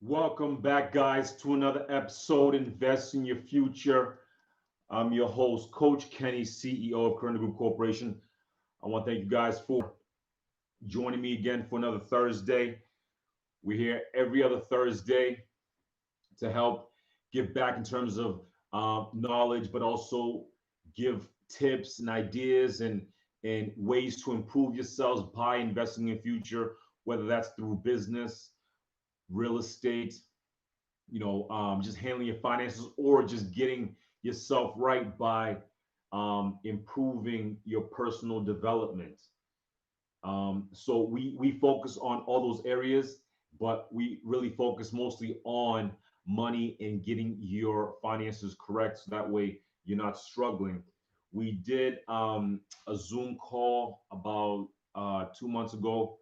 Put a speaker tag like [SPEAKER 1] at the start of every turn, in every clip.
[SPEAKER 1] Welcome back, guys, to another episode. Invest in your future. I'm your host, Coach Kenny, CEO of Kirunda Group Corporation. I want to thank you guys for joining me again for another Thursday. We're here every other Thursday to help give back in terms of knowledge, but also give tips and ideas and ways to improve yourselves by investing in your future, whether that's through business, real estate, just handling your finances or just getting yourself right by improving your personal development. So we focus on all those areas, but we really focus mostly on money and getting your finances correct, so that way you're not struggling. We did a Zoom call about 2 months ago.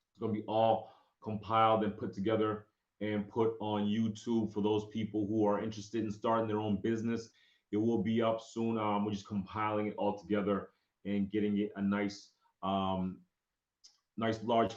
[SPEAKER 1] It's going to be all compiled and put together and put on YouTube for those people who are interested in starting their own business. It will be up soon. We're just compiling it all together and getting it a um, nice large,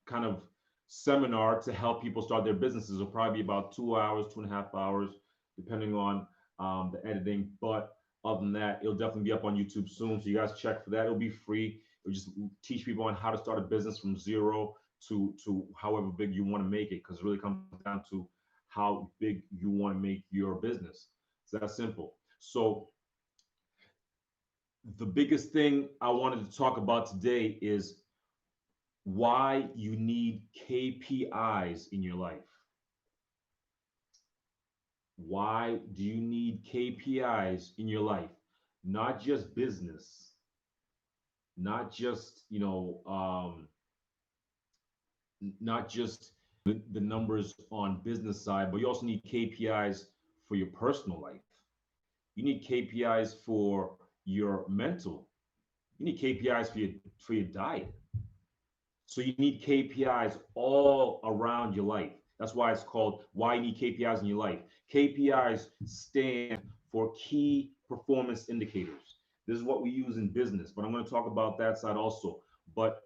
[SPEAKER 1] kind of seminar to help people start their businesses. It'll probably be about 2 hours, 2.5 hours, depending on the editing. But other than that, it'll definitely be up on YouTube soon. So you guys check for that. It'll be free. It'll just teach people on how to start a business from zero to however big you want to make it, because it really comes down to how big you want to make your business. It's that simple. So the biggest thing I wanted to talk about today is why you need KPIs in your life. Why do you need KPIs in your life? Not just business, not just, not just the numbers on business side, but you also need KPIs for your personal life. You need KPIs for your mental. You need KPIs for your diet. So you need KPIs all around your life. That's why it's called why you need KPIs in your life. KPIs stand for key performance indicators. This is what we use in business, but I'm going to talk about that side also. But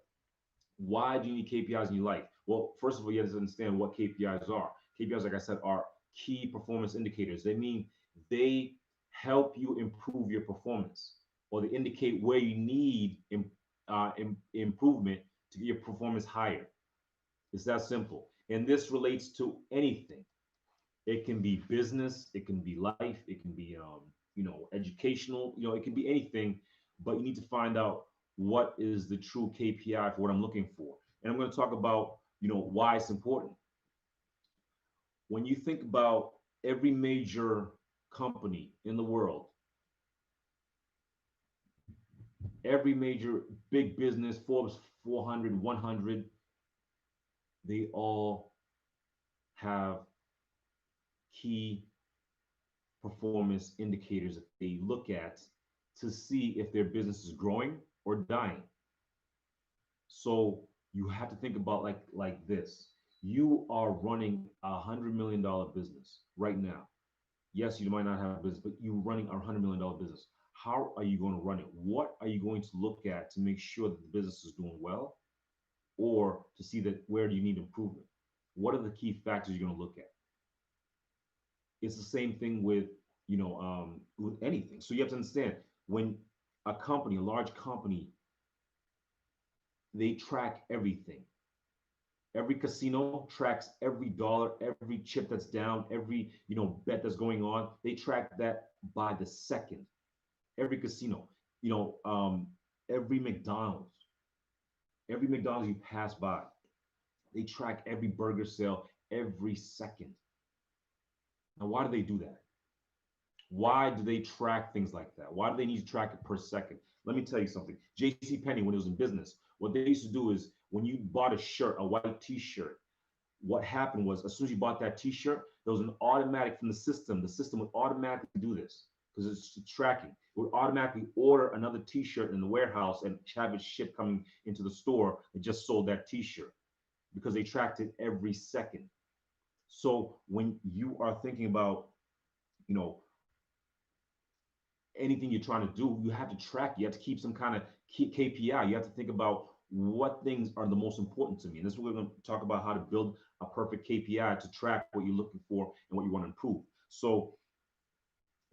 [SPEAKER 1] why do you need KPIs in your life? Well, first of all, you have to understand what KPIs are. KPIs, like I said, are key performance indicators. They mean they help you improve your performance, or they indicate where you need improvement to get your performance higher. It's that simple. And this relates to anything. It can be business, it can be life, it can be educational, it can be anything, but you need to find out what is the true KPI for what I'm looking for. And I'm going to talk about, why it's important. When you think about every major company in the world, every major big business, Forbes 400, 100, they all have key performance indicators that they look at to see if their business is growing or dying. So you have to think about like this. You are running $100 million business right now. Yes, you might not have a business, but you're running $100 million business. How are you going to run it? What are you going to look at to make sure that the business is doing well, or to see that where do you need improvement? What are the key factors you're going to look at? It's the same thing with anything. So you have to understand, when a large company, they track everything. Every casino tracks every dollar, every chip that's down, every bet that's going on. They track that by the second. Every casino, you know, um, every McDonald's, every McDonald's you pass by, they track every burger sale every second. Now, why do they do that? Why do they track things like that? Why do they need to track it per second? Let me tell you something. J.C. Penney, when it was in business, what they used to do is when you bought a shirt, a white T-shirt, what happened was as soon as you bought that T-shirt, there was an automatic from the system. The system would automatically do this because it's tracking. It would automatically order another T-shirt in the warehouse and have it shipped coming into the store that just sold that T-shirt, because they tracked it every second. So when you are thinking about, you know, anything you're trying to do, you have to track. You have to keep some kind of KPI. You have to think about what things are the most important to me. And this is what we're going to talk about, how to build a perfect KPI to track what you're looking for and what you want to improve. So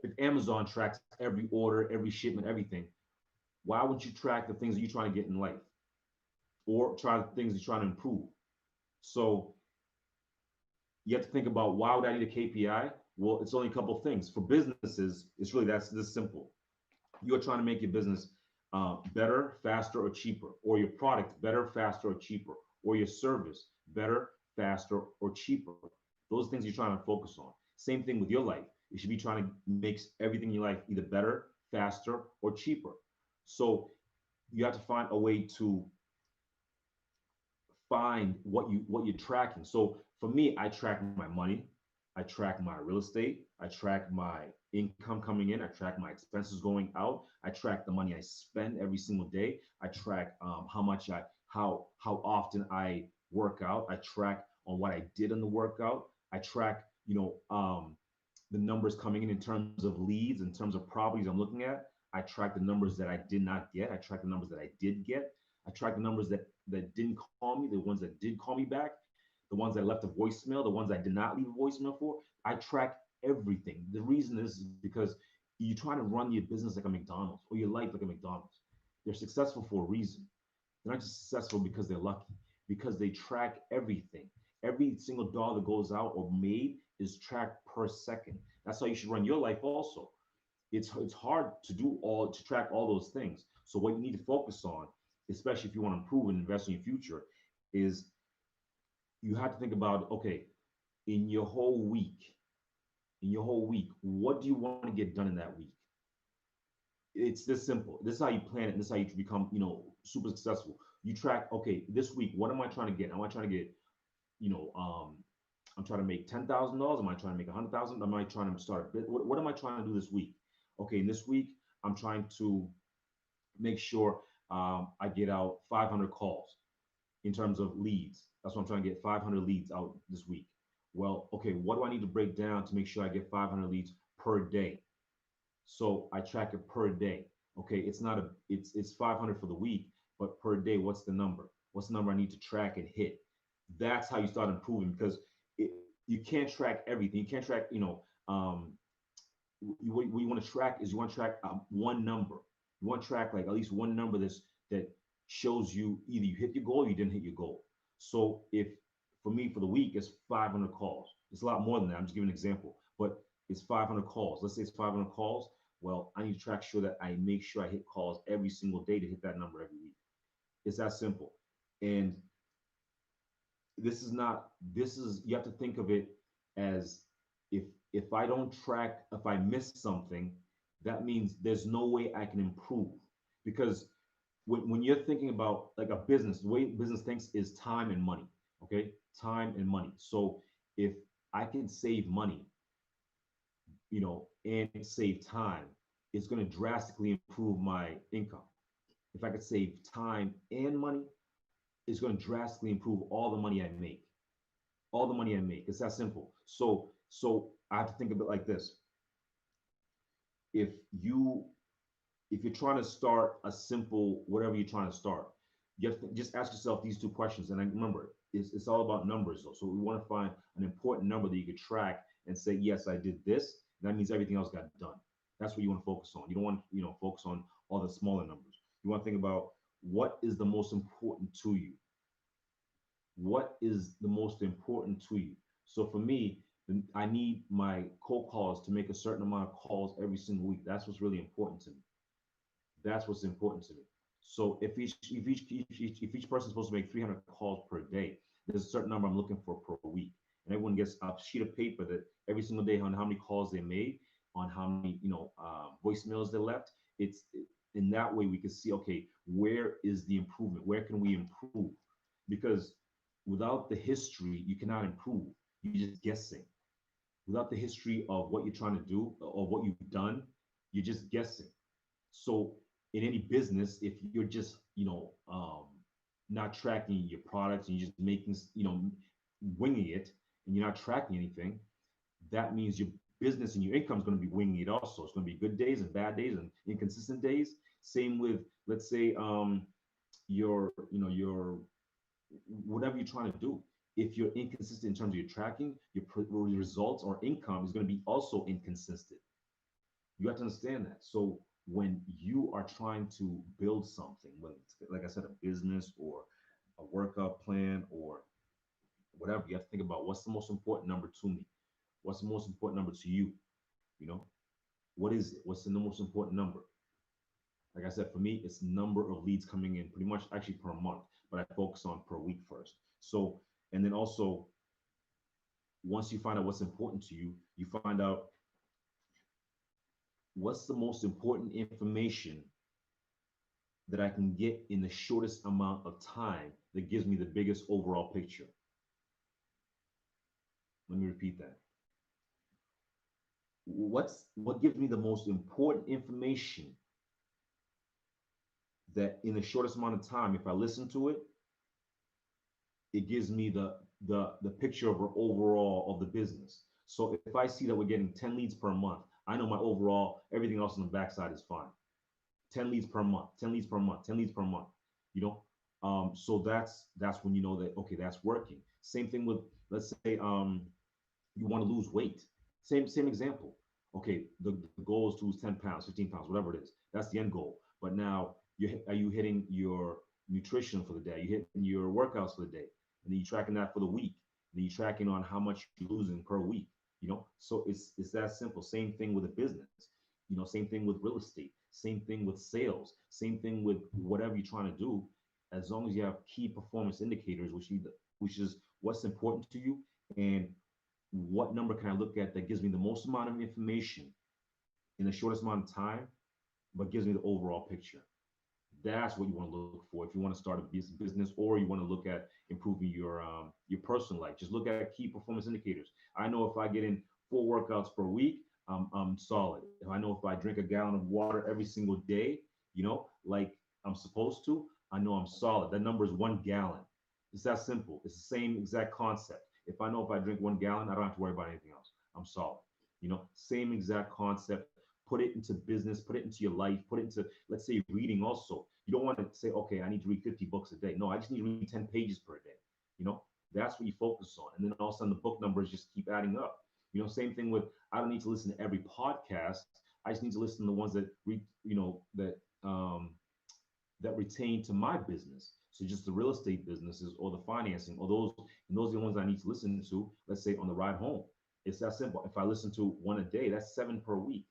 [SPEAKER 1] if Amazon tracks every order, every shipment, everything, why wouldn't you track the things that you're trying to get in life or try the things you're trying to improve? So you have to think about, why would I need a KPI? Well, it's only a couple of things. For businesses, it's really that's this simple. You're trying to make your business better, faster, or cheaper, or your product better, faster, or cheaper, or your service better, faster, or cheaper. Those things you're trying to focus on. Same thing with your life. You should be trying to make everything in your life either better, faster, or cheaper. So you have to find a way to find what you're tracking. So for me, I track my money, I track my real estate, I track my income coming in, I track my expenses going out, I track the money I spend every single day, I track how much how often I work out, I track on what I did in the workout, I track the numbers coming in terms of leads, in terms of properties I'm looking at. I track the numbers that I did not get. I track the numbers that I did get. I track the numbers that didn't call me, the ones that did call me back, the ones that left a voicemail, the ones I did not leave a voicemail for. I track everything. The reason is because you're trying to run your business like a McDonald's, or your life like a McDonald's. They're successful for a reason. They're not just successful because they're lucky, because they track everything. Every single dollar that goes out or made is tracked per second. That's how you should run your life also. It's hard to track all those things. So what you need to focus on, especially if you want to improve and invest in your future, is you have to think about, okay, in your whole week, what do you want to get done in that week? It's this simple. This is how you plan it. This is how you become, super successful. You track, okay, this week, what am I trying to get? Am I trying to get, you know, I'm trying to make $10,000. Am I trying to make 100,000? Am I trying to start a bit? What am I trying to do this week? Okay, in this week, I'm trying to make sure I get out 500 calls in terms of leads. That's what I'm trying to get, 500 leads out this week. Well, okay, what do I need to break down to make sure I get 500 leads per day? So I track it per day. Okay, it's not it's 500 for the week, but per day, what's the number? What's the number I need to track and hit? That's how you start improving, because you can't track everything. You can't track, what you want to track is, you want to track one number. You want to track like at least one number that shows you either you hit your goal or you didn't hit your goal. So if for me for the week it's 500 calls, it's a lot more than that. I'm just giving an example, but it's 500 calls. Let's say it's 500 calls. Well, I need to track sure that I make sure I hit calls every single day to hit that number every week. It's that simple. And you have to think of it as, if I don't track, if I miss something, that means there's no way I can improve. Because when you're thinking about like a business, the way business thinks is time and money. Okay, time and money. So if I can save money, and save time, it's going to drastically improve my income. If I could save time and money, it's going to drastically improve all the money I make. All the money I make. It's that simple. So I have to think of it like this. If you're trying to start a simple whatever you're trying to start, you have to just ask yourself these two questions. And I remember, it's all about numbers though. So we want to find an important number that you could track and say, yes, I did this. That means everything else got done. That's what you want to focus on. You don't want to, focus on all the smaller numbers. You want to think about, what is the most important to you? What is the most important to you? So for me, I need my cold calls to make a certain amount of calls every single week. That's what's really important to me. That's what's important to me. So if each person is supposed to make 300 calls per day, there's a certain number I'm looking for per week. And everyone gets a sheet of paper that every single day on how many calls they made, on how many voicemails they left. It's in that way we can see, okay, where is the improvement? Where can we improve? Because without the history, you cannot improve. You're just guessing. Without the history of what you're trying to do or what you've done, you're just guessing. So in any business, if you're just not tracking your products and you're just making winging it, and you're not tracking anything, that means your business and your income is going to be winging it also. It's going to be good days and bad days and inconsistent days. Same with, let's say, your whatever you're trying to do. If you're inconsistent in terms of your tracking, your results or income is going to be also inconsistent. You have to understand that. So when you are trying to build something, whether it's, like I said, a business or a workout plan or whatever, you have to think about what's the most important number to me? What's the most important number to you? You know, what is it? What's the most important number? Like I said, for me, it's number of leads coming in pretty much actually per month, but I focus on per week first. So, and then also once you find out what's important to you, you find out what's the most important information that I can get in the shortest amount of time that gives me the biggest overall picture. Let me repeat that. What gives me the most important information that in the shortest amount of time, if I listen to it, it gives me the picture of overall of the business. So if I see that we're getting 10 leads per month, I know my overall everything else on the backside is fine. 10 leads per month, 10 leads per month, 10 leads per month. You know, so that's when you know that okay, that's working. Same thing with, let's say you want to lose weight. Same example. Okay, the goal is to lose 10 pounds, 15 pounds, whatever it is. That's the end goal. But now are you hitting your nutrition for the day? Are you hitting your workouts for the day? And then you tracking that for the week. And then you tracking on how much you're losing per week. You know, so it's that simple. Same thing with a business. You know, same thing with real estate. Same thing with sales. Same thing with whatever you're trying to do. As long as you have key performance indicators, which is what's important to you and what number can I look at that gives me the most amount of information in the shortest amount of time, but gives me the overall picture. That's what you want to look for if you want to start a business or you want to look at improving your personal life. Just look at key performance indicators. I know if I get in 4 workouts per week, I'm solid. If I know if I drink a gallon of water every single day, you know, like I'm supposed to, I know I'm solid. That number is 1 gallon. It's that simple. It's the same exact concept. If I know if I drink 1 gallon, I don't have to worry about anything else. I'm solid. You know, same exact concept. Put it into business, put it into your life, put it into, let's say, reading also. You don't want to say, okay, I need to read 50 books a day. No, I just need to read 10 pages per day. You know, that's what you focus on. And then all of a sudden the book numbers just keep adding up. You know, same thing with, I don't need to listen to every podcast. I just need to listen to the ones that that retain to my business. So just the real estate businesses or the financing or those, and those are the ones I need to listen to, let's say on the ride home. It's that simple. If I listen to one a day, that's 7 per week.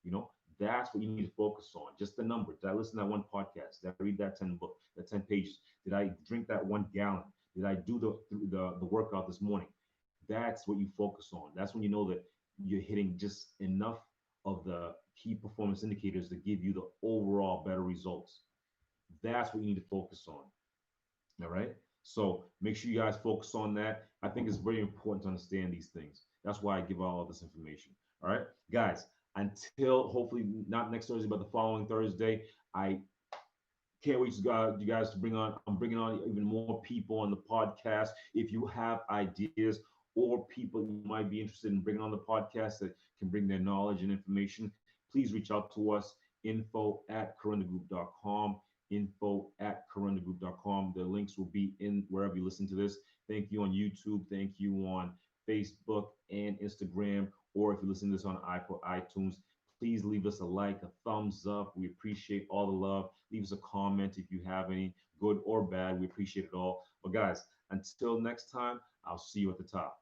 [SPEAKER 1] You know, that's what you need to focus on. Just the number. Did I listen to that one podcast? Did I read that 10 book, that 10 pages? Did I drink that 1 gallon? Did I do the workout this morning? That's what you focus on. That's when you know that you're hitting just enough of the key performance indicators to give you the overall better results. That's what you need to focus on. All right. So make sure you guys focus on that. I think it's very important to understand these things. That's why I give all of this information. All right, guys, until hopefully not next Thursday, but the following Thursday, I can't wait to you guys to I'm bringing on even more people on the podcast. If you have ideas or people you might be interested in bringing on the podcast that can bring their knowledge and information, please reach out to us, info@kirundagroup.com, info@kirundagroup.com. The links will be in wherever you listen to this. Thank you on YouTube. Thank you on Facebook and Instagram, or if you listen to this on iTunes, please leave us a like, a thumbs up. We appreciate all the love. Leave us a comment if you have any, good or bad. We appreciate it all. But guys, until next time, I'll see you at the top.